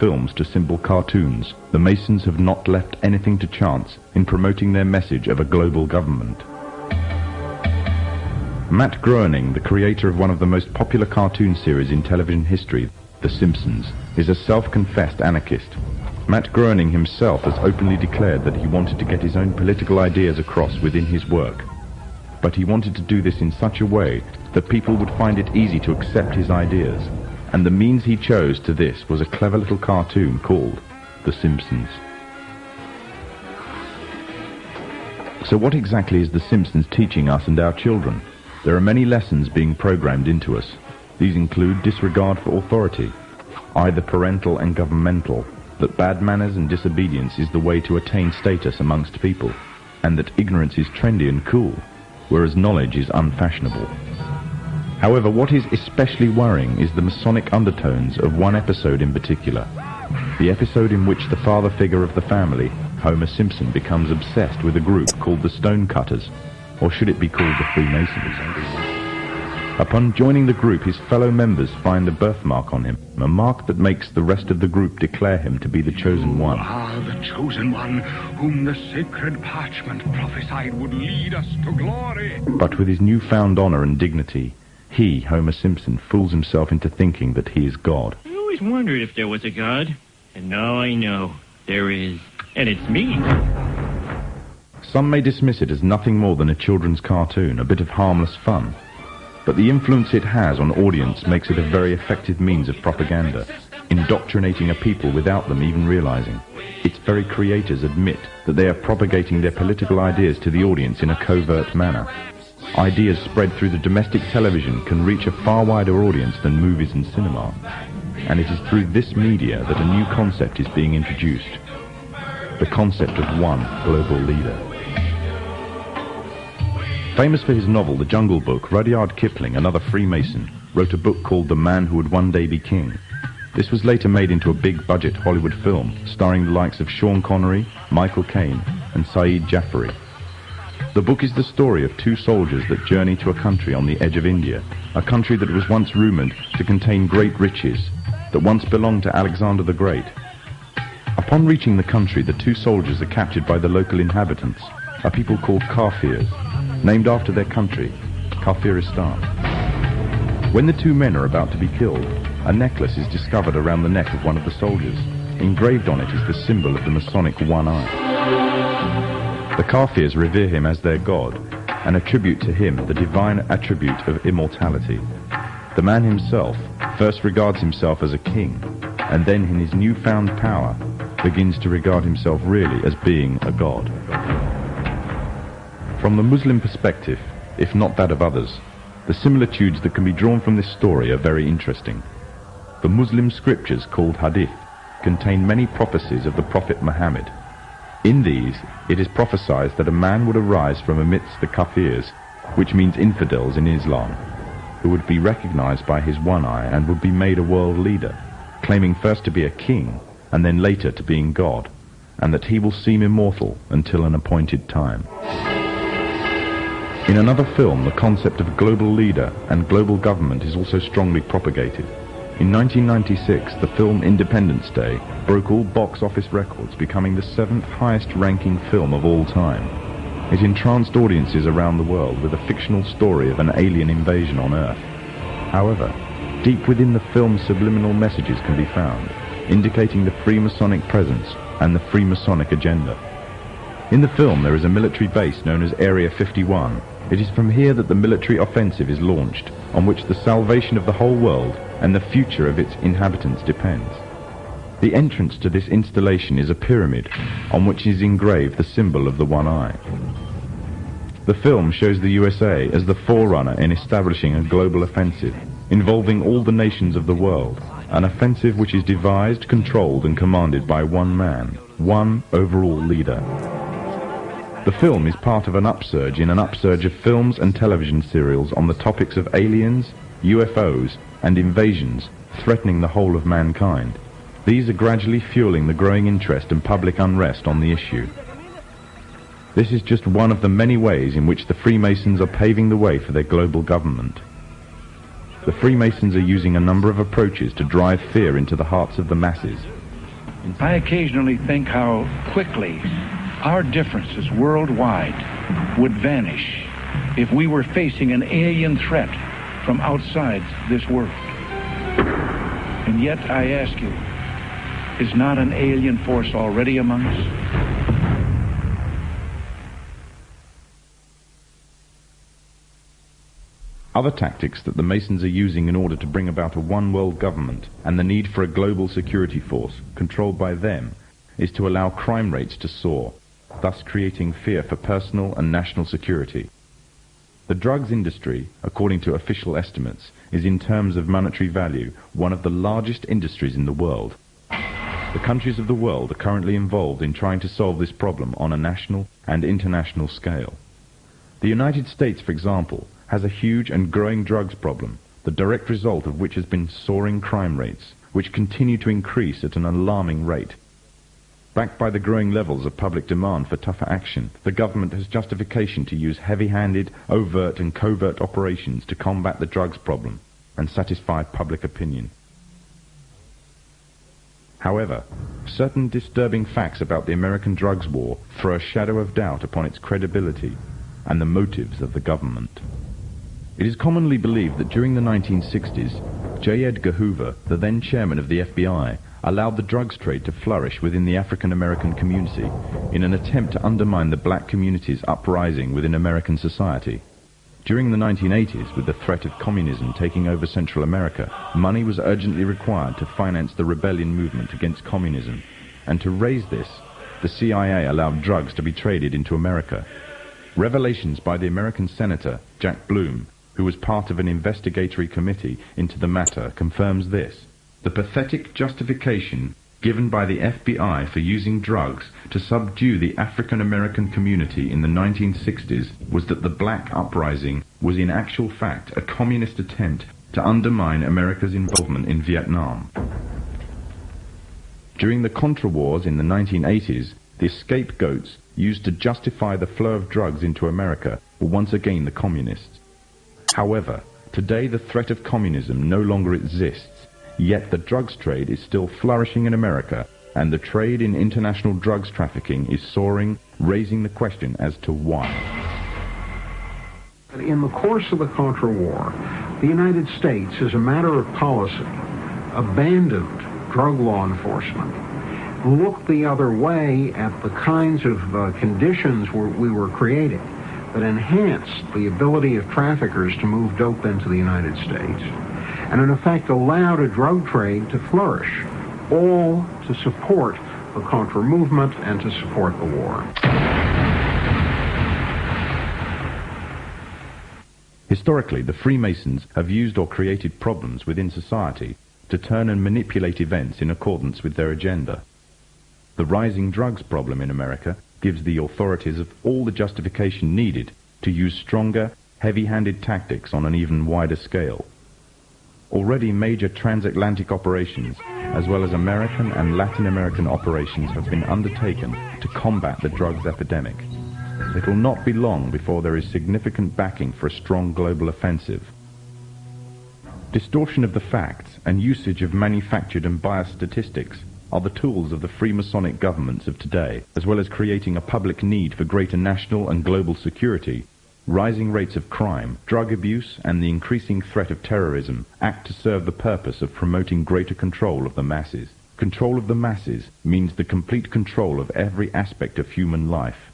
films to simple cartoons, the Masons have not left anything to chance in promoting their message of a global government. Matt Groening, the creator of one of the most popular cartoon series in television history, The Simpsons, is a self-confessed anarchist. Matt Groening himself has openly declared that he wanted to get his own political ideas across within his work. But he wanted to do this in such a way that people would find it easy to accept his ideas. And the means he chose to this was a clever little cartoon called The Simpsons. So what exactly is The Simpsons teaching us and our children? There are many lessons being programmed into us. These include disregard for authority, either parental and governmental, that bad manners and disobedience is the way to attain status amongst people, and that ignorance is trendy and cool, whereas knowledge is unfashionable. However, what is especially worrying is the Masonic undertones of one episode in particular. The episode in which the father figure of the family, Homer Simpson, becomes obsessed with a group called the Stonecutters, or should it be called the Freemasons? Upon joining the group, his fellow members find a birthmark on him, a mark that makes the rest of the group declare him to be the chosen one. You are the chosen one, whom the sacred parchment prophesied would lead us to glory. But with his newfound honor and dignity, he, Homer Simpson, fools himself into thinking that he is God. I always wondered if there was a God, and now I know there is, and it's me. Some may dismiss it as nothing more than a children's cartoon, a bit of harmless fun. But the influence it has on audience makes it a very effective means of propaganda, indoctrinating a people without them even realizing. Its very creators admit that they are propagating their political ideas to the audience in a covert manner. Ideas spread through the domestic television can reach a far wider audience than movies and cinema. And it is through this media that a new concept is being introduced. The concept of one global leader. Famous for his novel, The Jungle Book, Rudyard Kipling, another Freemason, wrote a book called The Man Who Would One Day Be King. This was later made into a big-budget Hollywood film, starring the likes of Sean Connery, Michael Caine, and Saeed Jaffari. The book is the story of two soldiers that journey to a country on the edge of India, a country that was once rumored to contain great riches, that once belonged to Alexander the Great. Upon reaching the country, the two soldiers are captured by the local inhabitants, a people called Kafirs, named after their country, Kafiristan. When the two men are about to be killed, a necklace is discovered around the neck of one of the soldiers. Engraved on it is the symbol of the Masonic one eye. The Kafirs revere him as their god and attribute to him the divine attribute of immortality. The man himself first regards himself as a king, and then in his newfound power begins to regard himself really as being a god. From the Muslim perspective, if not that of others, the similitudes that can be drawn from this story are very interesting. The Muslim scriptures, called Hadith, contain many prophecies of the Prophet Muhammad. In these, it is prophesied that a man would arise from amidst the Kafirs, which means infidels in Islam, who would be recognized by his one eye and would be made a world leader, claiming first to be a king and then later to being God, and that he will seem immortal until an appointed time. In another film, the concept of global leader and global government is also strongly propagated. In 1996, the film Independence Day broke all box office records, becoming the 7th highest-ranking film of all time. It entranced audiences around the world with a fictional story of an alien invasion on Earth. However, deep within the film's subliminal messages can be found, indicating the Freemasonic presence and the Freemasonic agenda. In the film, there is a military base known as Area 51. It is from here that the military offensive is launched, on which the salvation of the whole world and the future of its inhabitants depends. The entrance to this installation is a pyramid, on which is engraved the symbol of the one eye. The film shows the USA as the forerunner in establishing a global offensive, involving all the nations of the world, an offensive which is devised, controlled and commanded by one man, one overall leader. The film is part of an upsurge in an upsurge of films and television serials on the topics of aliens, UFOs, and invasions threatening the whole of mankind. These are gradually fueling the growing interest and public unrest on the issue. This is just one of the many ways in which the Freemasons are paving the way for their global government. The Freemasons are using a number of approaches to drive fear into the hearts of the masses, I occasionally think how quickly our differences worldwide would vanish if we were facing an alien threat from outside this world. And yet, I ask you, is not an alien force already among us? Other tactics that the Masons are using in order to bring about a one-world government and the need for a global security force controlled by them is to allow crime rates to soar, thus creating fear for personal and national security. The drugs industry, according to official estimates, is in terms of monetary value one of the largest industries in the world. The countries of the world are currently involved in trying to solve this problem on a national and international scale. The United States, for example, has a huge and growing drugs problem, the direct result of which has been soaring crime rates, which continue to increase at an alarming rate. Backed by the growing levels of public demand for tougher action, the government has justification to use heavy-handed, overt and covert operations to combat the drugs problem and satisfy public opinion. However, certain disturbing facts about the American drugs war throw a shadow of doubt upon its credibility and the motives of the government. It is commonly believed that during the 1960s, J. Edgar Hoover, the then chairman of the FBI, allowed the drugs trade to flourish within the African American community in an attempt to undermine the black community's uprising within American society. During the 1980s, with the threat of communism taking over Central America, money was urgently required to finance the rebellion movement against communism, and to raise this, the CIA allowed drugs to be traded into America. Revelations by the American Senator, Jack Bloom, who was part of an investigatory committee into the matter, confirms this. The pathetic justification given by the FBI for using drugs to subdue the African American community in the 1960s was that the black uprising was in actual fact a communist attempt to undermine America's involvement in Vietnam. During the Contra Wars in the 1980s, the scapegoats used to justify the flow of drugs into America were once again the communists. However, today the threat of communism no longer exists, yet the drugs trade is still flourishing in America, and the trade in international drugs trafficking is soaring, raising the question as to why. In the course of the Contra War, the United States, as a matter of policy, abandoned drug law enforcement, looked the other way at the kinds of conditions we were creating that enhanced the ability of traffickers to move dope into the United States, and in effect allowed a drug trade to flourish, all to support the Contra movement and to support the war. Historically, the Freemasons have used or created problems within society to turn and manipulate events in accordance with their agenda. The rising drugs problem in America gives the authorities of all the justification needed to use stronger, heavy-handed tactics on an even wider scale. Already major transatlantic operations, as well as American and Latin American operations, have been undertaken to combat the drugs epidemic. It will not be long before there is significant backing for a strong global offensive. Distortion of the facts and usage of manufactured and biased statistics are the tools of the Freemasonic governments of today, as well as creating a public need for greater national and global security. Rising rates of crime, drug abuse, and the increasing threat of terrorism act to serve the purpose of promoting greater control of the masses. Control of the masses means the complete control of every aspect of human life.